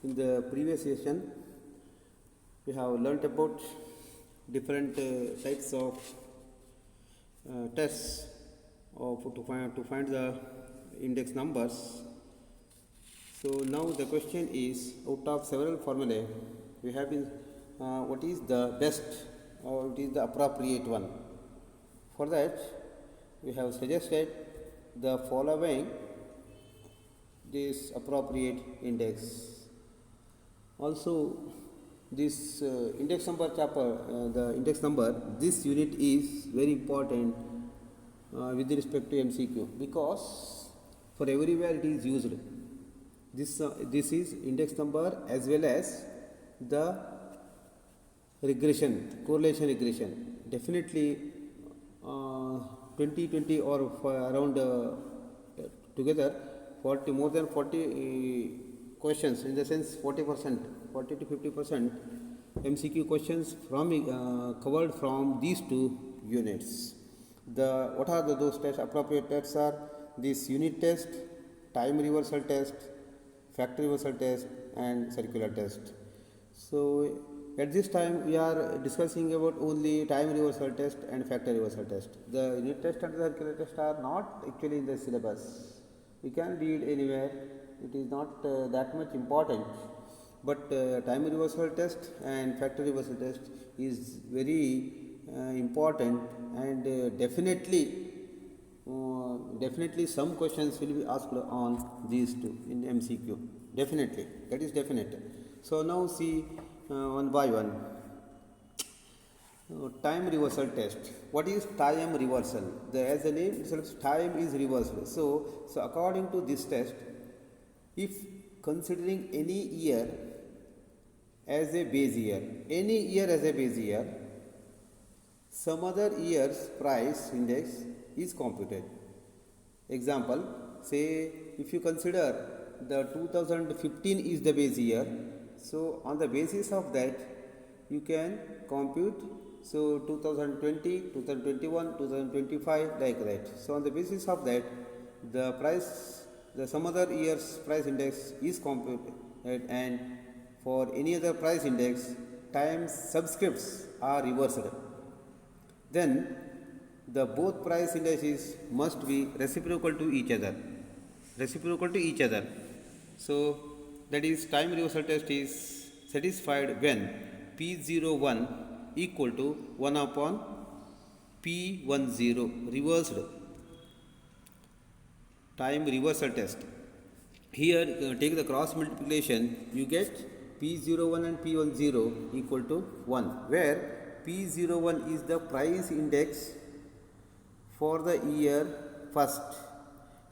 In the previous session, we have learnt about different types of tests to find the index numbers. So now the question is, out of several formulae, we have been what is the best or what is the appropriate one. For that, we have suggested the following this appropriate index. Also, this index number the index number, this unit is very important with respect to MCQ, because for everywhere it is used. This is index number as well as the regression, correlation regression. Definitely 20 or around together 40, more than 40 questions, in the sense 40%, 40 to 50% MCQ questions from covered from these two units. What are those tests? Appropriate tests are this unit test, time reversal test, factor reversal test, and circular test. So at this time we are discussing about only time reversal test and factor reversal test. The unit test and the circular test are not actually in the syllabus. We can read anywhere. It is not that much important, but time reversal test and factor reversal test is very important, and definitely some questions will be asked on these two in MCQ. Definitely, that is definite. So now see one by one. Time reversal test. What is time reversal? As the name itself, time is reversed. So according to this test, if considering any year as a base year, some other year's price index is computed. Example, say if you consider the 2015 is the base year, so on the basis of that you can compute 2020, 2021, 2025, like that. So on the basis of that, the some other year's price index is computed, and for any other price index, time subscripts are reversed. Then the both price indices must be reciprocal to each other. So that is, time reversal test is satisfied when P01 equal to 1 upon P10 reversed. Time reversal test. Here take the cross multiplication, you get P01 and P10 equal to 1, where P01 is the price index for the year first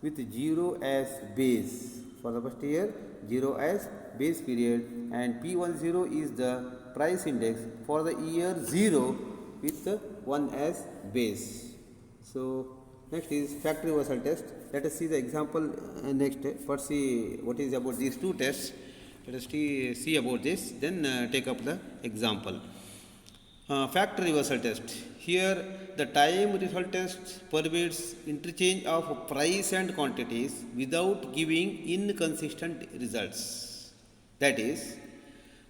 with 0 as base. For the first year, 0 as base period, and P10 is the price index for the year 0 with 1 as base. So next is factor reversal test. Let us see the example next. First see what is about these two tests. Let us see about this, then take up the example. Factor reversal test. Here the time reversal test permits interchange of price and quantities without giving inconsistent results. That is,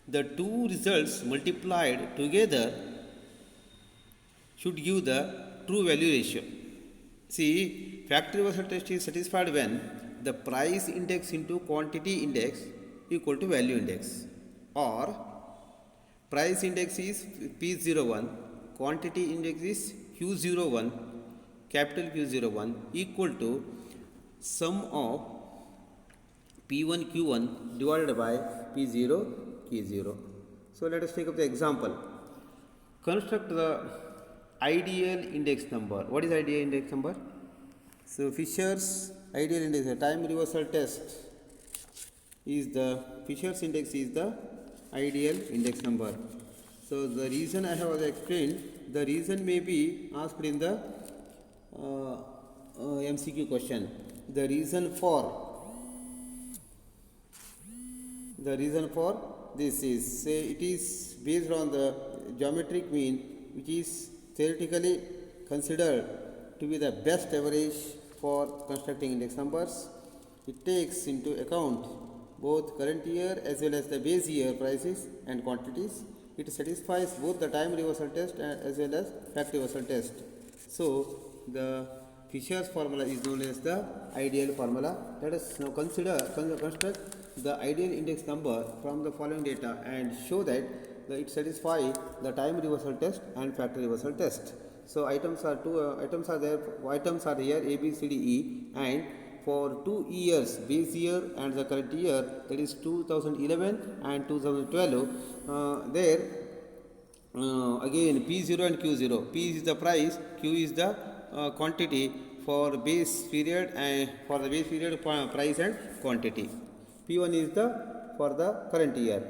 the two results multiplied together should give the true value ratio. See, factor reversal test is satisfied when the price index into quantity index equal to value index, or price index is P01, quantity index is Q01, capital Q01, equal to sum of P1 Q1 divided by P0 Q0. So let us take up the example. Construct the ideal index number. What is ideal index number? So Fisher's ideal index, the time reversal test is Fisher's index is the ideal index number. So the reason I have explained, the reason may be asked in the MCQ question. The reason for this is, say it is based on the geometric mean, which is theoretically considered to be the best average for constructing index numbers. It takes into account both current year as well as the base year prices and quantities. It satisfies both the time reversal test as well as fact reversal test. So the Fisher's formula is known as the ideal formula. Let us now construct the ideal index number from the following data and show that it satisfies the time reversal test and fact reversal test. So items are here A, B, C, D, E, and for 2 years, base year and the current year, that is 2011 and 2012, again P0 and Q0. P is the price, Q is the quantity for base period, and for the base period price and quantity. P1 is the for the current year.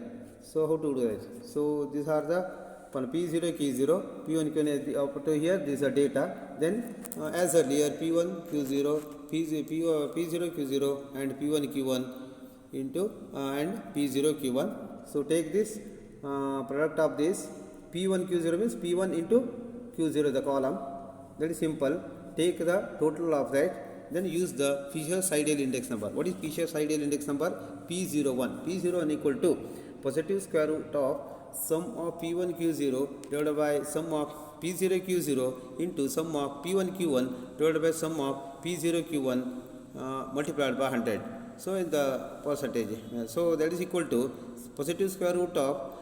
So how to do it? So these are the P0, Q0, P1, Q1 up to here. These are data. Then as earlier, P1, Q0, P0, Q0, and P1, Q1 into and P0, Q1. So take this product of this. P1, Q0 means P1 into Q0, the column. That is simple. Take the total of that. Then use the Fisher's ideal index number. What is Fisher's ideal index number? P01. P01 equal to positive square root of sum of P1 Q0 divided by sum of P0 Q0 into sum of P1 Q1 divided by sum of P0 Q1 multiplied by 100. So in the percentage. So that is equal to positive square root of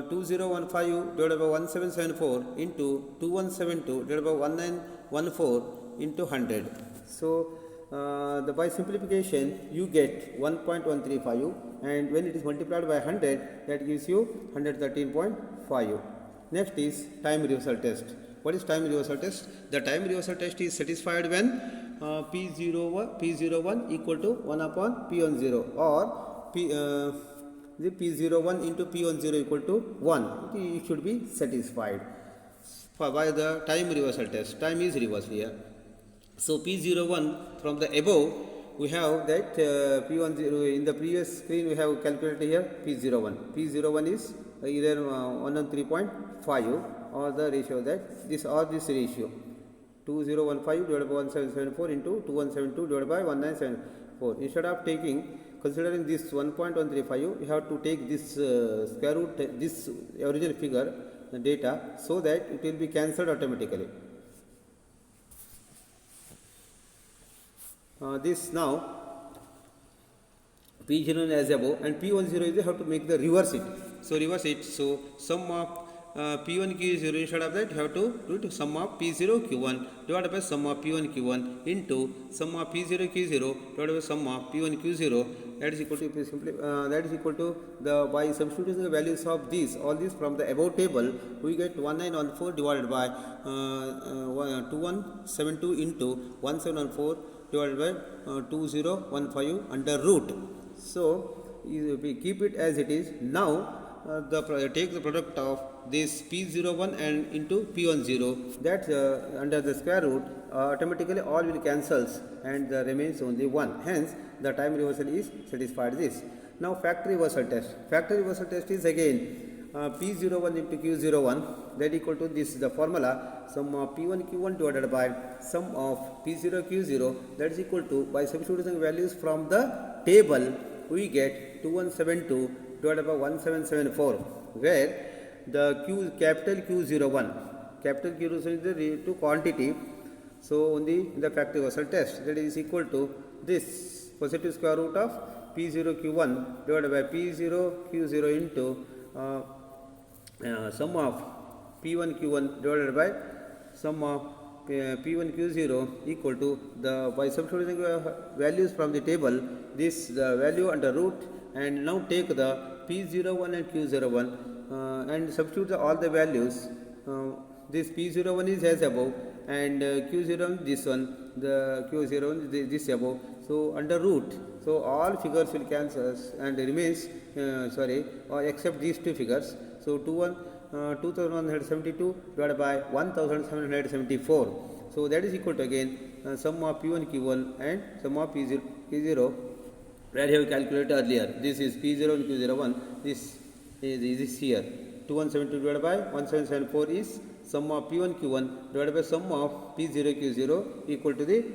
2015 divided by 1774 into 2172 divided by 1914 into 100. So by simplification you get 1.135, and when it is multiplied by 100, that gives you 113.5. Next is time reversal test. What is time reversal test? The time reversal test is satisfied when P01 equal to 1 upon P10, or the P01 into P10 equal to 1. It should be satisfied by the time reversal test. Time is reversed here. So P01 from the above, we have that P10 in the previous screen we have calculated here P01. P01 is either 103.5 or the ratio that this ratio 2015 divided by 1774 into 2172 divided by 1974. Instead of considering this 1.135, you have to take this square root, this original figure, the data, so that it will be cancelled automatically. This now P0 as above, and P10 is you have to make the reverse it. So reverse it. So sum of P1 Q0, instead of that you have to do it sum of P0 Q1 divided by sum of P1 Q1 into sum of P0 Q0 divided by sum of P1 Q0. That is equal to the, by substituting the values of all these from the above table, we get 1914 divided by 2172 into 1714 divided by 2015 under root. So we keep it as it is. Now take the product of this P01 and into P10, that under the square root, automatically all will cancels and there remains only 1. Hence the time reversal is satisfied this. Now factory reversal test. Factory reversal test is again P01 into Q01, that equal to this, the formula sum of P1 Q1 divided by sum of P0 Q0, that is equal to, by substituting values from the table, we get 2172 divided by 1774, where the capital Q01 is the to quantity. So only the factory reversal test, that is equal to this positive square root of P0 Q1 divided by P0 Q0 into sum of P1 Q1 divided by sum of P1 Q0 equal to the, by substituting values from the table, this the value under root, and now take the P01 and Q01 and substitute all the values. This P01 is as above, and Q01 this one, the Q01 this above. So under root, so all figures will cancel and remains except these two figures. So 2172 divided by 1774. So that is equal to again sum of P1 Q1 and sum of P0 Q0, where you have calculated earlier. This is P0 and Q01. This is here. 2172 divided by 1774 is sum of P1 Q1 divided by sum of P0 Q0 equal to the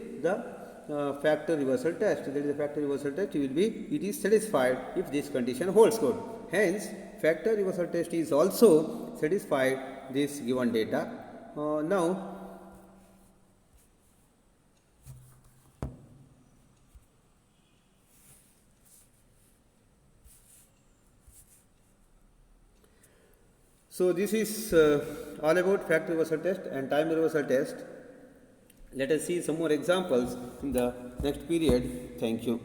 factor reversal test. That is a factor reversal test will be, it is satisfied if this condition holds good. Hence, factor reversal test is also satisfied this given data. Now, so this is all about factor reversal test and time reversal test. Let us see some more examples in the next period. Thank you.